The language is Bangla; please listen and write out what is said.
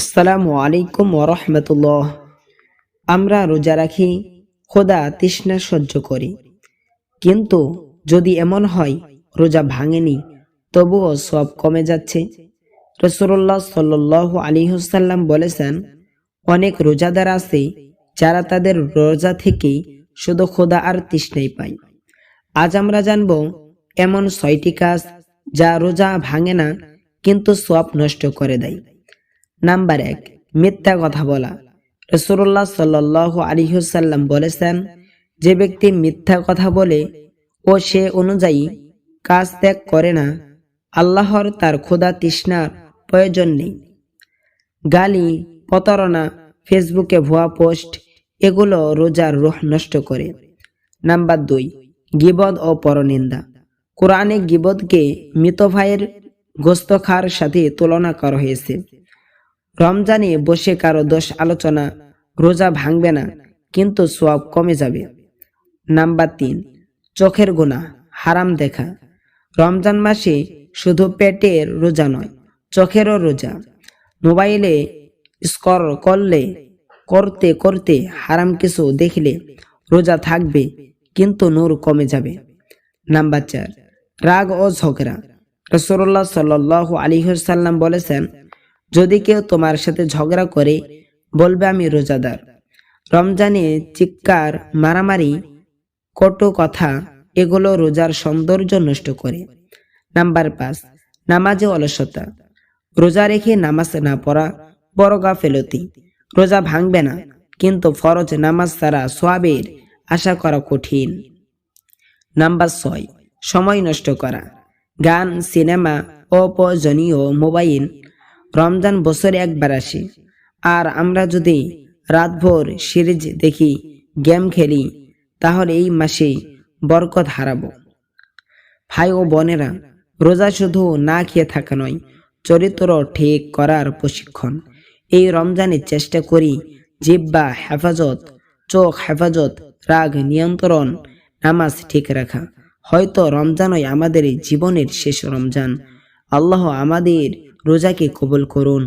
আসসালামু আলাইকুম ওরহমতুল্লাহ। আমরা রোজা রাখি, খোদা তৃষ্ণা সহ্য করি, কিন্তু যদি এমন হয় রোজা ভাঙেনি তবুও সব কমে যাচ্ছে। রাসূলুল্লাহ সাল্লাল্লাহু আলাইহি ওয়াসাল্লাম বলেছেন, অনেক রোজাদার আছে যারা তাদের রোজা থেকে শুধু খোদা আর তৃষ্ণাই পায়। আজ আমরা জানব এমন 6টি কাজ যা রোজা ভাঙে না কিন্তু সব নষ্ট করে দেয়। নাম্বার 1, মিথ্যা কথা বলা। রাসূলুল্লাহ সাল্লাল্লাহু আলাইহি ওয়াসাল্লাম বলেছেন, যে ব্যক্তি মিথ্যা কথা বলে ও সে অনুযায়ী কাজ ত্যাগ করে না, আল্লাহর তার ক্ষুধা তৃষ্ণার প্রয়োজন নেই। গালি, প্রতারণা, ফেসবুকে ভুয়া পোস্ট, এগুলো রোজার রূহ নষ্ট করে। নাম্বার 2, গীবত ও পরনিন্দা। কোরআনে গীবতকে মৃত ভাইয়ের গোশত খাওয়ার সাথে তুলনা করা হয়েছে। রমজানে বসে কারো দোষ আলোচনা রোজা ভাঙবে না কিন্তু সওয়াব কমে যাবে। নাম্বার 3, চোখের গুনাহ, হারাম দেখা। রমজান মাসে শুধু পেটের রোজা নয়, চোখেরও রোজা। মোবাইলে স্ক্রল করতে করতে হারাম কিছু দেখলে রোজা থাকবে কিন্তু নূর কমে যাবে। নাম্বার 4, রাগ ও ঝগড়া। রাসূলুল্লাহ সাল্লাল্লাহু আলাইহি ওয়াসাল্লাম বলেছেন, যদি কেউ তোমার সাথে ঝগড়া করে বলবে আমি রোজাদার। রমজানে চিৎকার, মারামারি, কটু কথা, এগুলো রোজার সৌন্দর্য নষ্ট করে। নাম্বার 5, নামাজে অলসতা। রোজা রেখে নামাজ না পড়া বড় গাফেলতি। রোজা ভাঙবে না কিন্তু ফরজ নামাজ ছাড়া সওয়াবের আশা করা কঠিন। নাম্বার 6, সময় নষ্ট করা। গান, সিনেমা, অপ্রয়োজনীয় মোবাইল। রমজান বছরে একবার আসে, আর আমরা যদি রাতভর সিরিজ দেখি, গেম খেলি, তাহলে এই মাসে বরকত হারাবো। ভাই ও বোনেরা, রোজা শুধু না খেয়ে থাকা নয়, চরিত্র ঠিক করার প্রশিক্ষণ। এই রমজানে চেষ্টা করি জিহ্বা হেফাজত, চোখ হেফাজত, রাগ নিয়ন্ত্রণ, নামাজ ঠিক রাখা। হয়তো রমজানই আমাদের জীবনের শেষ রমজান। আল্লাহ আমাদের রোজাকে কবুল করুন।